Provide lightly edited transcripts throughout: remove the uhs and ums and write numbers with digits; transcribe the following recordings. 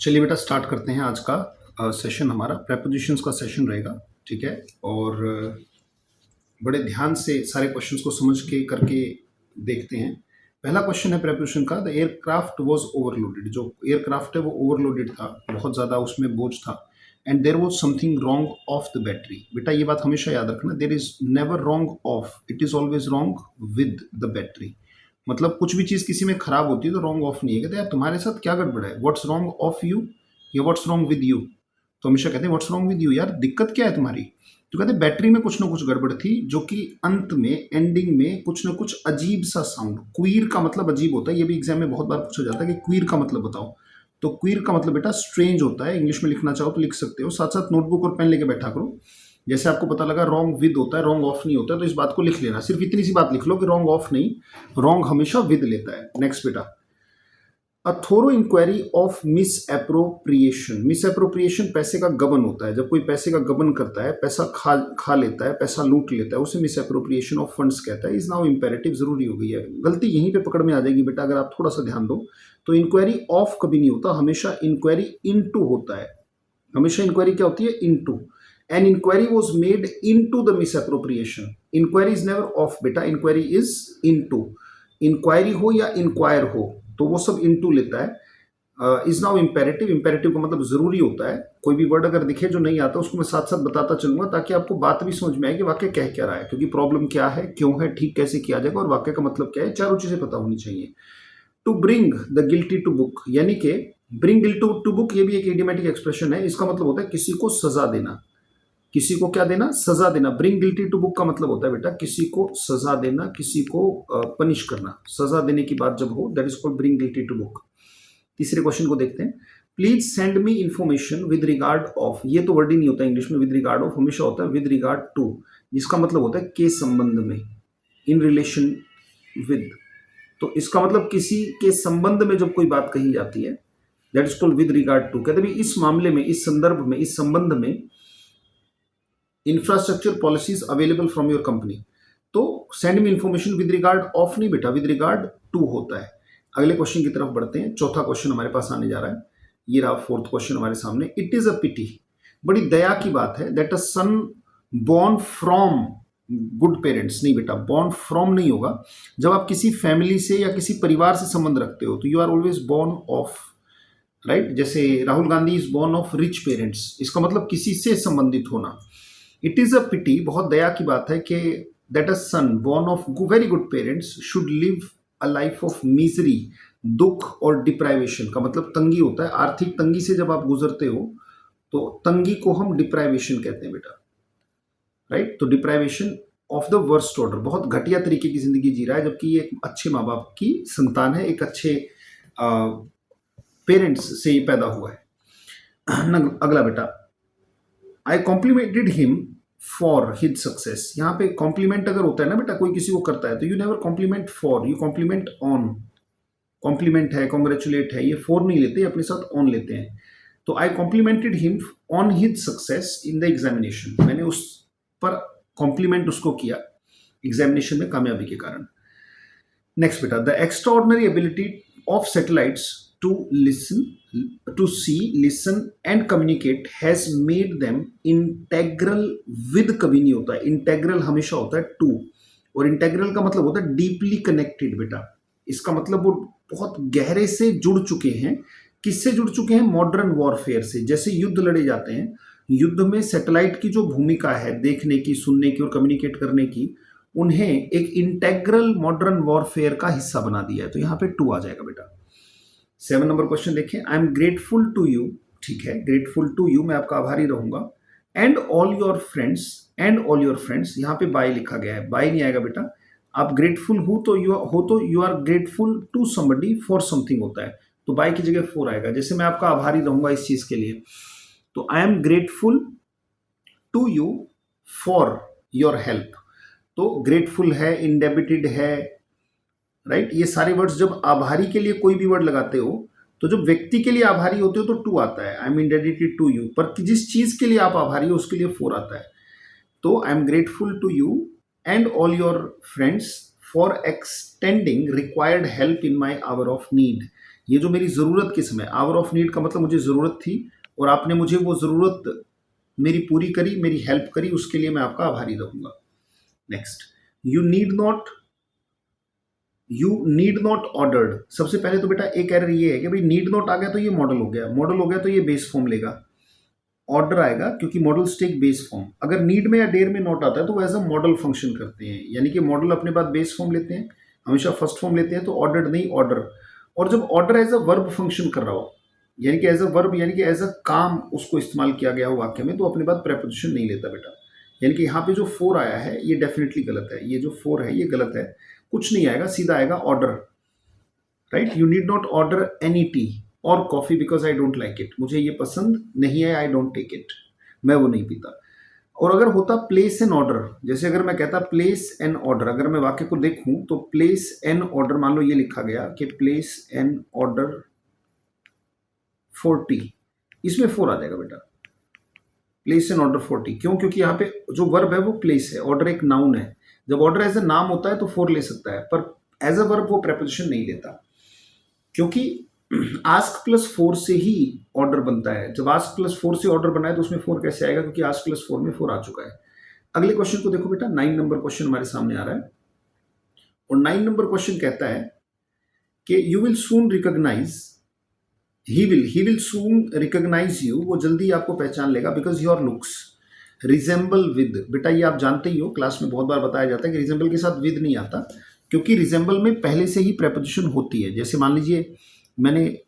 चलिए बेटा स्टार्ट करते हैं आज का सेशन। हमारा प्रेपोजिशंस का सेशन रहेगा, ठीक है। और बड़े ध्यान से सारे क्वेश्चंस को समझ के करके देखते हैं। पहला क्वेश्चन है प्रेपोजिशन का, द एयरक्राफ्ट वाज ओवरलोडेड। जो एयरक्राफ्ट है वो ओवरलोडेड था, बहुत ज़्यादा उसमें बोझ था। And there was something wrong of the battery. बेटा ये बात हमेशा याद रखना, there is never wrong of, it is always wrong with the battery. मतलब कुछ भी चीज़ किसी में खराब होती है तो रॉन्ग ऑफ नहीं है। कहते हैं यार तुम्हारे साथ क्या गड़बड़ है, व्हाट्स रॉन्ग ऑफ यू या व्हाट्स रॉन्ग विद यू। तो हमेशा कहते हैं व्हाट्स रॉन्ग विद यू, यार दिक्कत क्या है तुम्हारी। तो कहते हैं बैटरी में कुछ ना कुछ गड़बड़ थी, जो कि अंत में एंडिंग में कुछ ना कुछ अजीब सा साउंड। क्वीर का मतलब अजीब होता है, ये भी एग्जाम में बहुत बार पूछा जाता है कि क्वीर का मतलब बताओ। तो क्वीर का मतलब बेटा स्ट्रेंज होता है। इंग्लिश में लिखना चाहो तो लिख सकते हो, साथ साथ नोटबुक और पेन लेके बैठा करो। जैसे आपको पता लगा रॉन्ग विद होता है, रॉन्ग ऑफ नहीं होता है, तो इस बात को लिख लेना। सिर्फ इतनी सी बात लिख लो कि रॉन्ग ऑफ नहीं, रॉन्ग हमेशा विद लेता है। नेक्स्ट बेटा, a thorough inquiry of misappropriation. Misappropriation पैसे का गबन होता है। जब कोई पैसे का गबन करता है, पैसा खा लेता है, पैसा लूट लेता है, उसे मिस एप्रोप्रिएशन ऑफ फंड्स कहता है। इज नाउ इंपेरेटिव जरूरी हो गई है। गलती यहीं पे पकड़ में आ जाएगी बेटा अगर आप थोड़ा सा ध्यान दो। तो इंक्वायरी ऑफ कभी नहीं होता, हमेशा इंक्वायरी इनटू होता है। हमेशा इंक्वायरी क्या होती है, into. An inquiry was made into the misappropriation. Inquiry is never of बेटा, इंक्वायरी इज इनटू। इंक्वायरी हो या इंक्वायर हो तो वो सब इनटू लेता है। Is now imperative. इंपेरेटिव का मतलब जरूरी होता है। कोई भी वर्ड अगर दिखे जो नहीं आता उसको मैं साथ साथ बताता चलूंगा, ताकि आपको बात भी समझ में आए कि वाक्य कह क्या रहा है, क्योंकि प्रॉब्लम क्या है, क्यों है, ठीक कैसे किया जाएगा और वाक्य का मतलब क्या है, चारों चीजें पता होनी चाहिए। To bring the guilty to book, यानी कि ब्रिंग गिल्टी टू बुक, ये भी एक इडियोमेटिक एक्सप्रेशन है। इसका मतलब होता है किसी को सजा देना। किसी को क्या देना, सजा देना। ब्रिंग गिल्टी टू बुक का मतलब होता है बेटा किसी को सजा देना, किसी को पनिश करना। सजा देने की बात जब हो, that is called bring guilty to book. तीसरे क्वेश्चन को देखते हैं। Please send me information with regard of. ये तो वर्ड ही नहीं होता इंग्लिश में, विद रिगार्ड ऑफ हमेशा होता है विद रिगार्ड टू, जिसका मतलब होता है के संबंध में, इन रिलेशन विद। तो इसका मतलब किसी के संबंध में जब कोई बात कही जाती है, that is called with regard to. कहते हैं इस मामले में, इस संदर्भ में, इस संबंध में infrastructure policies available from your company. तो send me information with regard of नहीं बेटा, विद रिगार्ड टू होता है। अगले क्वेश्चन की तरफ बढ़ते हैं। चौथा क्वेश्चन हमारे पास आने जा रहा है, ये रहा फोर्थ क्वेश्चन हमारे सामने। इट इज अ पिटी, बड़ी दया की बात है, that a son born from good parents. नहीं बेटा, बॉर्न फ्रॉम नहीं होगा। जब आप किसी फैमिली से या किसी परिवार से संबंध रखते हो तो you are always born of, right. जैसे Rahul Gandhi is born of rich parents, इसका मतलब किसी से संबंधित होना। इट इज अ पिटी, बहुत दया की बात है कि that a son born of very good parents should live a life of misery. दुख और डिप्राइवेशन का मतलब तंगी होता है। आर्थिक तंगी से जब आप गुजरते हो तो तंगी को हम डिप्राइवेशन कहते हैं बेटा, राइट। तो deprivation of the worst order, बहुत घटिया तरीके की जिंदगी जी रहा है, जबकि ये एक अच्छे माँ बाप की संतान है, एक अच्छे पेरेंट्स से ये पैदा हुआ है। अगला बेटा, I complimented him for his success. यहाँ पे कॉम्प्लीमेंट अगर होता है ना बेटा, कोई किसी को करता है तो you never compliment for, you compliment on. Compliment है, कॉन्ग्रेचुलेट है, ये फॉर नहीं लेते, अपने साथ ऑन लेते हैं। तो I complimented him on his success in the examination. मैंने उस पर कॉम्प्लीमेंट उसको किया एग्जामिनेशन में कामयाबी के कारण। नेक्स्ट बेटा, the extraordinary ability of satellites to listen, to see, listen and communicate has made them integral. With कभी नहीं होता है, इंटेग्रल हमेशा होता है टू। और इंटेग्रल का मतलब होता है डीपली कनेक्टेड बेटा। इसका मतलब वो बहुत गहरे से जुड़ चुके हैं। किससे जुड़ चुके हैं, मॉडर्न वॉरफेयर से। जैसे युद्ध लड़े जाते हैं, युद्ध में सैटेलाइट की जो भूमिका है देखने की, सुनने की और कम्युनिकेट करने की, उन्हें एक इंटेग्रल मॉडर्न वॉरफेयर का हिस्सा बना दिया है। तो यहां पे टू आ जाएगा बेटा। 7 नंबर क्वेश्चन देखें। I am grateful to you, ठीक है, ग्रेटफुल टू यू, मैं आपका आभारी रहूंगा। And all your friends, and all your friends, यहाँ पे बाय लिखा गया है, बाय नहीं आएगा बेटा। आप ग्रेटफुल हो तो you are grateful to somebody for something होता है, तो बाय की जगह फॉर आएगा। जैसे मैं आपका आभारी रहूंगा इस चीज के लिए, तो I am grateful to you for your help. तो ग्रेटफुल है, इंडेबिटेड है, राइट। ये सारे वर्ड्स जब आभारी के लिए कोई भी वर्ड लगाते हो तो जब व्यक्ति के लिए आभारी होते हो तो टू आता है, आई एम इंडेबिटेड टू यू। पर जिस चीज के लिए आप आभारी हो उसके लिए फोर आता है। तो I am grateful to you and all your friends for extending required help in my hour of need. ये जो मेरी ज़रूरत किस में, आवर ऑफ नीड का मतलब मुझे ज़रूरत थी और आपने मुझे वो ज़रूरत मेरी पूरी करी, मेरी हेल्प करी, उसके लिए मैं आपका आभारी रहूंगा। Next, you need not ordered. सबसे पहले तो बेटा एक एरर ये है कि भाई नीड नॉट आ गया तो ये मॉडल हो गया, मॉडल हो गया तो ये बेस फॉर्म लेगा, ऑर्डर आएगा क्योंकि मॉडल्स टेक बेस फॉर्म। अगर नीड में या डेयर में नॉट आता है तो वो एज अ मॉडल फंक्शन करते हैं, यानी कि मॉडल अपने बाद बेस फॉर्म लेते हैं, हमेशा फर्स्ट फॉर्म लेते हैं, तो ऑर्डर्ड नहीं ऑर्डर। और जब order as a verb function कर रहा हो, यानी कि एज अ वर्ब, यानी कि एज अ काम उसको इस्तेमाल किया गया हो वाक्य में, तो अपने बाद प्रेपोजिशन नहीं लेता बेटा। यानी कि यहाँ पे जो फोर आया है ये डेफिनेटली गलत है, ये जो फोर है ये गलत है, कुछ नहीं आएगा, सीधा आएगा order. Right, you need not order any tea और coffee because I don't like it, मुझे ये पसंद नहीं है, आई डोंट टेक इट, मैं वो नहीं पीता। और अगर होता प्लेस एन ऑर्डर, जैसे अगर मैं कहता प्लेस एन ऑर्डर, अगर मैं वाक्य को देखूं तो प्लेस एन ऑर्डर, मान लो ये लिखा गया कि place N order for T, इसमें फोर आ जाएगा बेटा, place N order for T. क्यों? क्योंकि यहाँ पे जो वर्ब है वो प्लेस है, ऑर्डर एक नाउन है, जब ऑर्डर एज ए नाम होता है तो फोर ले सकता है, पर एज अ वर्ब वो प्रेपोजिशन नहीं लेता, क्योंकि आस्क प्लस फोर से ही ऑर्डर बनता है। जब आस्क प्लस फोर से ऑर्डर बना है तो उसमें फोर कैसे आएगा, क्योंकि आस्क प्लस फोर में फोर आ चुका है। अगले क्वेश्चन को देखो बेटा, 9 नंबर क्वेश्चन हमारे सामने आ रहा है, और 9 नंबर क्वेश्चन कहता है कि you will soon recognise, he will soon recognise you, वो जल्दी आपको पहचान लेगा, because your looks resemble with. बेटा ये आप जानते ही हो, क्लास में बहुत बार बताया जाता है कि रिजेंबल के साथ विद नहीं आता, क्योंकि रिजेंबल में पहले से ही प्रेपोजिशन होती है। जैसे मान लीजिए मैंने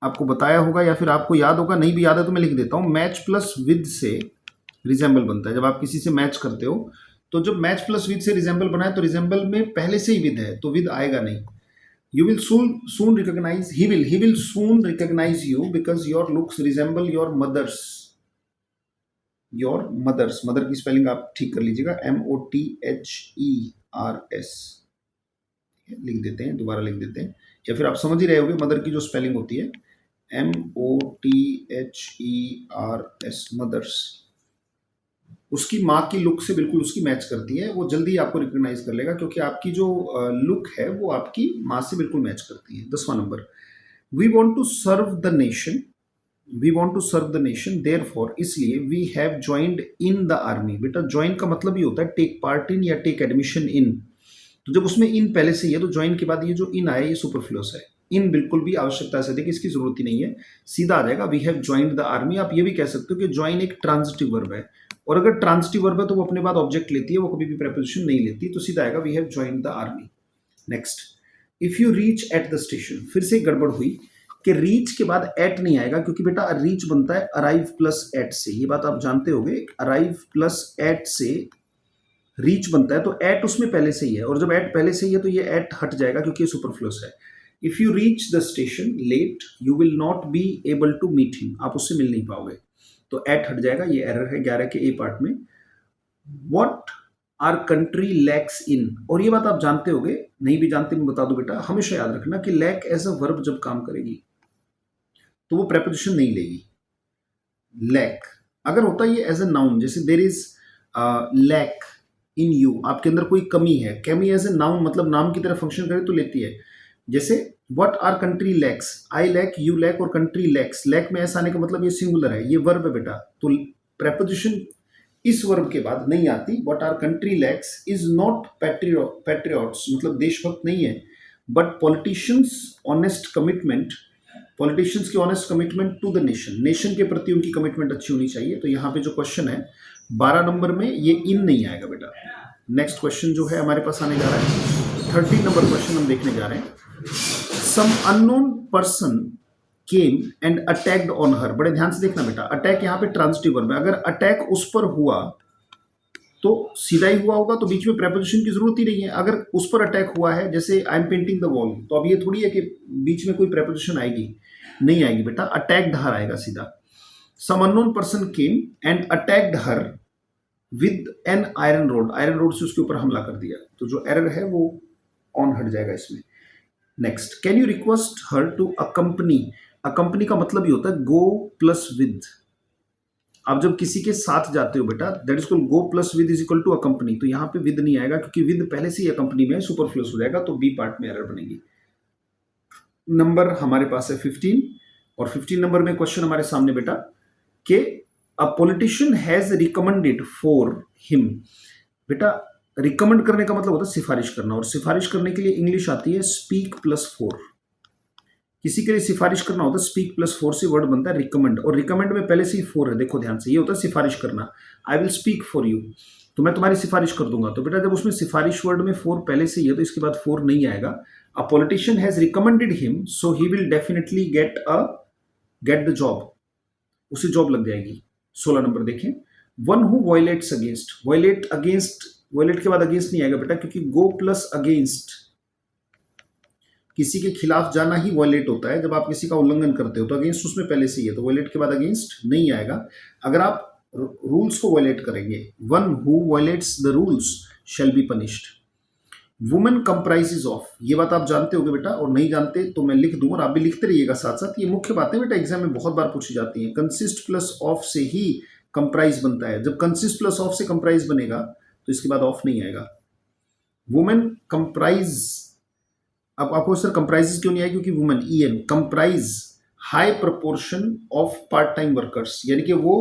आपको बताया होगा या फिर आपको याद होगा, नहीं भी याद है तो मैं लिख देता हूं, मैच प्लस विद से रिजेंबल बनता है। जब आप किसी से मैच करते हो तो जब मैच प्लस विद से रिजेंबल बना है तो रिजेंबल में पहले से ही विद है, तो विद आएगा नहीं। You will soon recognise, he will soon recognise you because your looks resemble your mother's. Mother की स्पेलिंग आप ठीक कर लीजिएगा, MOTHERS लिख देते हैं, दोबारा लिख देते हैं, या फिर आप समझ ही रहे होगे मदर की जो स्पेलिंग होती है MOTHERS, मदर्स, उसकी माँ की लुक से बिल्कुल उसकी मैच करती है, वो जल्दी आपको रिकॉग्नाइज कर लेगा, क्योंकि आपकी जो लुक है वो आपकी माँ से बिल्कुल मैच करती है। 10वां number, we want to serve the nation, we want to serve the nation, therefore, इसलिए, we have joined in the army. बेटा ज्वाइन का मतलब ही होता है टेक पार्ट इन या टेक एडमिशन इन, तो जब उसमें इन पहले से ही है तो ज्वाइन के बाद ये जो इन आया ये सुपरफ्लुअस है, इन बिल्कुल भी आवश्यकता से देखिए इसकी जरूरत ही नहीं है, सीधा आ जाएगा we have joined the army. आप ये भी कह सकते हो कि ज्वाइन एक ट्रांजिटिव वर्ब है, और अगर ट्रांजिटिव वर्ब है तो वो अपने बाद ऑब्जेक्ट लेती है, वो कभी भी प्रेपोजिशन नहीं लेती, तो सीधा आएगा we have joined the army. Next, if you reach at the station, फिर से गड़बड़ हुई कि रीच के बाद एट नहीं आएगा, क्योंकि बेटा रीच बनता है अराइव प्लस एट से, ये बात आप जानते होंगे, अराइव प्लस एट से रीच बनता है, तो एट उसमें पहले से ही है, और जब एट पहले से ही है तो ये एट हट जाएगा क्योंकि ये सुपरफ्लुअस है। If you reach the station late you will not be able to meet him, आप उससे मिल नहीं पाओगे, तो एट हट जाएगा, ये एरर है 11 के ए पार्ट में। व्हाट आर कंट्री लैक्स इन, और ये बात आप जानते होंगे, नहीं भी जानते मैं बता दूं बेटा, हमेशा याद रखना कि लैक एज अ वर्ब जब काम करेगी तो वो प्रेपोजिशन नहीं लेगी। लैक अगर होता ये एज ए नाउन, जैसे there is lack in you, आपके अंदर कोई कमी है, कमी एज ए नाउन मतलब नाम की तरह फंक्शन करे तो लेती है। जैसे what are country lacks, I lack, you lack और कंट्री लैक्स, लैक में ऐसा आने का मतलब ये सिंगुलर है, ये वर्ब है बेटा, तो प्रेपोजिशन इस वर्ब के बाद नहीं आती। What are country lacks is not patriots, मतलब देशभक्त नहीं है, but politicians honest commitment, politicians की honest commitment to the nation, nation के प्रति उनकी कमिटमेंट अच्छी होनी चाहिए। तो यहाँ पे जो क्वेश्चन है 12 नंबर में ये इन नहीं आएगा बेटा। नेक्स्ट क्वेश्चन जो है हमारे पास आने जा रहा है 13 नंबर क्वेश्चन हम देखने जा रहे हैं। Some unknown person came and attacked on her, बड़े ध्यान से देखना बेटा, अटैक यहाँ पे ट्रांजिटिव वर्ब है, अगर अटैक उस पर हुआ तो सीधा ही हुआ होगा, तो बीच में प्रेपोजिशन की जरूरत ही नहीं है। अगर उस पर अटैक हुआ है, जैसे I am painting the wall, तो अब ये थोड़ी है कि बीच में कोई प्रेपोजिशन आएगी, नहीं आएगी बेटा, अटैक्ड हर आएगा सीधा। Some unknown person came and attacked her with an iron rod, iron rod से उसके ऊपर हमला कर दिया, तो जो एरर है वो ऑन हट जाएगा इसमें। Next, can you request her to accompany, accompany का मतलब ही होता है गो प्लस विद, आप जब किसी के साथ जाते हो बेटा that is called go plus with is equal to accompany, तो यहाँ पे विद नहीं आएगा क्योंकि विद पहले से ही अकम्पनी में सुपरफ्लुअस हो जाएगा, तो बी पार्ट में एरर बनेगी। नंबर हमारे पास है 15 और 15 नंबर में क्वेश्चन हमारे सामने बेटा कि अ politician has recommended for him. बेटा रिकमेंड करने का मतलब होता है सिफारिश करना, और सिफारिश करने के लिए इंग्लिश आती है स्पीक प्लस फोर। किसी के लिए सिफारिश करना होता है स्पीक प्लस फोर से वर्ड बनता है रिकमेंड, और रिकमेंड में पहले से ही फोर है, देखो ध्यान से, ये होता है सिफारिश करना। I will speak for you, तो मैं तुम्हारी सिफारिश कर दूंगा। तो बेटा जब उसमें सिफारिश वर्ड में फोर पहले से ही है तो इसके बाद फोर नहीं आएगा। A politician has recommended him so he will definitely get the job, उसे जॉब लग जाएगी। 16 नंबर देखें, one who violates against, violate against, violate के बाद अगेंस्ट नहीं आएगा बेटा, क्योंकि गो प्लस अगेंस्ट, किसी के खिलाफ जाना ही वायलेट होता है। जब आप किसी का उल्लंघन करते हो तो अगेंस्ट उसमें पहले से ही है, तो वायलेट के बाद अगेंस्ट नहीं आएगा। अगर आप रूल्स को वायलेट करेंगे, one who violets the rules shall be punished. Women comprises of, ये बात आप जानते होगे बेटा, और नहीं जानते तो मैं लिख दूं और आप भी लिखते रहिएगा साथ साथ। ये मुख्य बातें बेटा एग्जाम में बहुत बार पूछी जाती हैं। कंसिस्ट प्लस ऑफ से ही कंप्राइज बनता है, जब कंसिस्ट प्लस ऑफ से कंप्राइज बनेगा तो इसके बाद ऑफ नहीं आएगा। वुमेन कंप्राइज, अब आपको सर कंप्राइजेज क्यों नहीं आएगी, क्योंकि women EN comprise high proportion of part time workers, यानी कि वो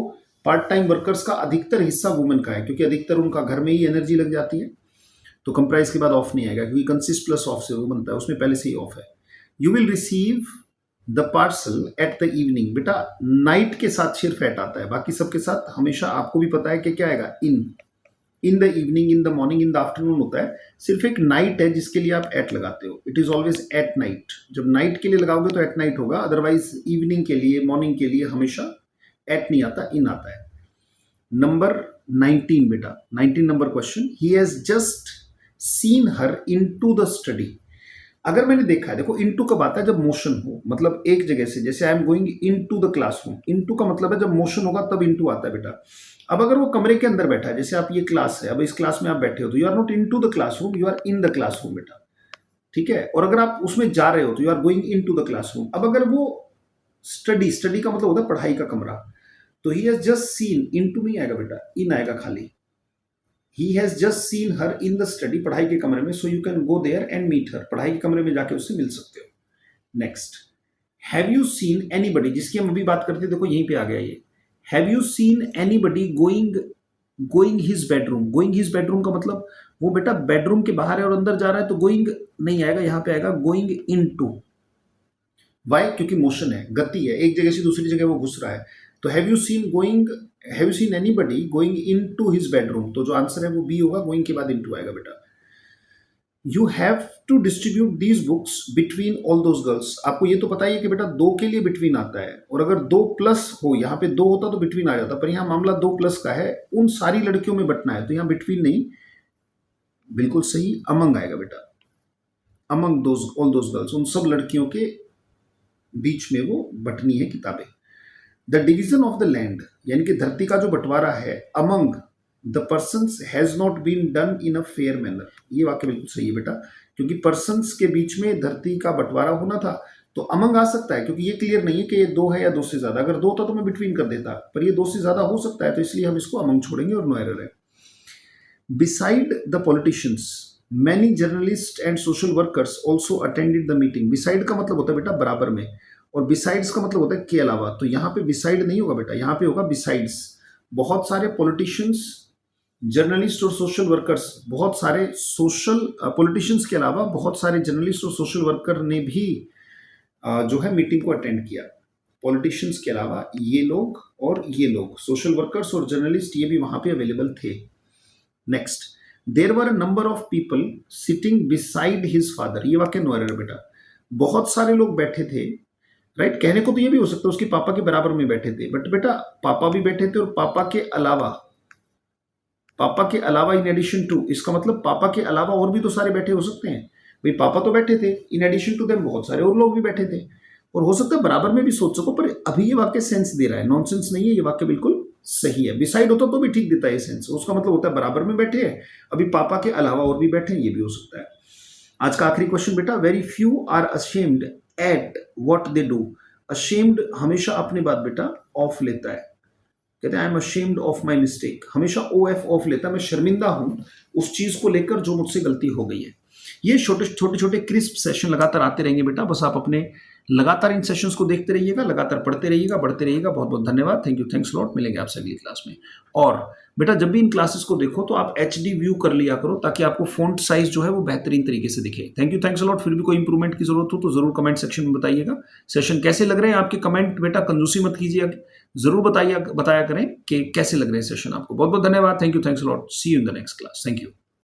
पार्ट टाइम वर्कर्स का अधिकतर हिस्सा वुमेन का है, क्योंकि अधिकतर उनका घर में ही एनर्जी लग जाती है। तो कंप्राइज के बाद ऑफ नहीं आएगा, क्योंकि कंसिस्ट प्लस ऑफ से वो बनता है, उसमें पहले से ही ऑफ है। You will receive the parcel at the evening, बेटा नाइट के साथ सिर्फ एट आता है, बाकी सबके साथ हमेशा आपको भी पता है कि क्या आएगा, in the evening, in the morning, in the afternoon होता है। सिर्फ एक नाइट है जिसके लिए आप एट लगाते हो, it is always at night. जब नाइट के लिए लगाओगे तो एट नाइट होगा, अदरवाइज इवनिंग के लिए, मॉर्निंग के लिए हमेशा एट नहीं आता, इन आता है। नंबर 19 बेटा, 19 number question, he has just seen her into the study. अगर मैंने देखा है, देखो इनटू कब आता है, जब मोशन हो, मतलब एक जगह से, जैसे I am going into the classroom, into का मतलब है जब मोशन होगा तब इनटू आता है बेटा। अब अगर वो कमरे के अंदर बैठा है, जैसे आप ये क्लास है, अब इस क्लास में आप बैठे हो, तो you are not into the classroom, you are in the classroom बेटा, ठीक है। और अगर आप उसमें जा रहे हो तो you are going into the classroom. अब अगर वो स्टडी, स्टडी का मतलब होता है पढ़ाई का कमरा, तो he has just seen, into नहीं आएगा बेटा, इन आएगा खाली। He has just seen her in the study, पढ़ाई के कमरे में, so you can go there and meet her, पढ़ाई के कमरे में जाके उससे मिल सकते हो। Next, have you seen anybody, जिसकी हम अभी बात करते थे, देखो यहीं पे आ गया ये। Have you seen anybody going his bedroom, going his bedroom का मतलब वो बेटा बेडरूम के बाहर है और अंदर जा रहा है, तो गोइंग नहीं आएगा, यहां पे आएगा गोइंग इनटू। वाई, क्योंकि मोशन है, गति है, एक जगह से दूसरी जगह वो घुस रहा है। तो have you seen anybody going into his bedroom, तो जो आंसर है वो बी होगा, गोइंग के बाद इनटू आएगा बेटा। You have to distribute these books between all those girls, आपको ये तो पता ही है कि बेटा दो के लिए बिटवीन आता है, और अगर दो प्लस हो, यहाँ पे दो होता तो बिटवीन आ जाता, पर यहाँ मामला दो प्लस का है, उन सारी लड़कियों में बटना है, तो यहाँ बिटवीन नहीं, बिल्कुल सही अमंग आएगा बेटा। Among those, all those girls, उन सब लड़कियों के बीच में वो बटनी है किताबें। The division of the land, यानी कि धरती का जो बंटवारा है, among the persons has not been done in a fair manner, ये वाक्य बिल्कुल सही है बेटा, क्योंकि पर्सन्स के बीच में धरती का बंटवारा होना था, तो अमंग आ सकता है, क्योंकि ये क्लियर नहीं है कि ये दो है या दो से ज्यादा। अगर दो होता तो मैं बिटवीन कर देता, पर ये दो से ज्यादा हो सकता है, तो इसलिए हम इसको अमंग छोड़ेंगे और नो एरर है। Beside the politicians many journalist and social workers also attended the meeting. Beside का मतलब होता है बेटा बराबर में, और बिसाइड्स का मतलब होता है के अलावा, तो यहाँ पे बिसाइड नहीं होगा बेटा, यहाँ पे होगा बिसाइड्स। बहुत सारे पॉलिटिशियंस, जर्नलिस्ट और सोशल वर्कर्स, बहुत सारे सोशल पॉलिटिशियंस के अलावा बहुत सारे जर्नलिस्ट और सोशल वर्कर ने भी जो है मीटिंग को अटेंड किया। पॉलिटिशियंस के अलावा ये लोग और ये लोग, सोशल वर्कर्स और जर्नलिस्ट, ये भी वहां पे अवेलेबल थे। Next, there were a number of people sitting beside his father, ये वाक्य नो एरर बेटा। बहुत सारे लोग बैठे थे, राइट, कहने को तो ये भी हो सकता है उसके पापा के बराबर में बैठे थे, बट बेटा पापा भी बैठे थे और पापा के अलावा इन एडिशन टू, इसका मतलब पापा के अलावा और भी तो सारे बैठे हो सकते हैं। भाई पापा तो बैठे थे, इन एडिशन टू देम बहुत सारे और लोग भी बैठे थे, और हो सकता है बराबर में भी सोच सको, पर अभी ये वाक्य सेंस दे रहा है, नॉनसेंस नहीं है, ये वाक्य बिल्कुल सही है। बिसाइड होता तो भी ठीक देता है सेंस, उसका मतलब होता है बराबर में बैठे हैं, अभी पापा के अलावा और भी बैठे हैं, ये भी हो सकता है। आज का आखिरी क्वेश्चन बेटा, very few are ashamed at what they do. Ashamed हमेशा अपने बात बेटा ऑफ लेता है, कहते हैं I am ashamed of my mistake, हमेशा OF ऑफ लेता है, मैं शर्मिंदा हूं उस चीज को लेकर जो मुझसे गलती हो गई है। ये छोटे छोटे छोटे क्रिस्प सेशन लगातार आते रहेंगे बेटा, बस आप अपने लगातार इन सेशंस को देखते रहिएगा, लगातार पढ़ते रहिएगा, बढ़ते रहिएगा। बहुत बहुत धन्यवाद, थैंक यू, थैंक्स लॉट। मिलेंगे आपसे अगली क्लास में। और बेटा जब भी इन क्लासेस को देखो तो आप एचडी व्यू कर लिया करो, ताकि आपको फॉन्ट साइज जो है वो बेहतरीन तरीके से दिखे। Thank you, thanks lot. फिर भी कोई इंप्रूवमेंट की जरूरत हो तो जरूर कमेंट सेक्शन में बताइएगा। सेशन कैसे लग रहे हैं आपके, कमेंट बेटा कंजूसी मत कीजिए, जरूर बताया करें कि कैसे लग रहे हैं सेशन आपको। बहुत बहुत धन्यवाद, thank you, thanks lot. See you in the next class, thank you.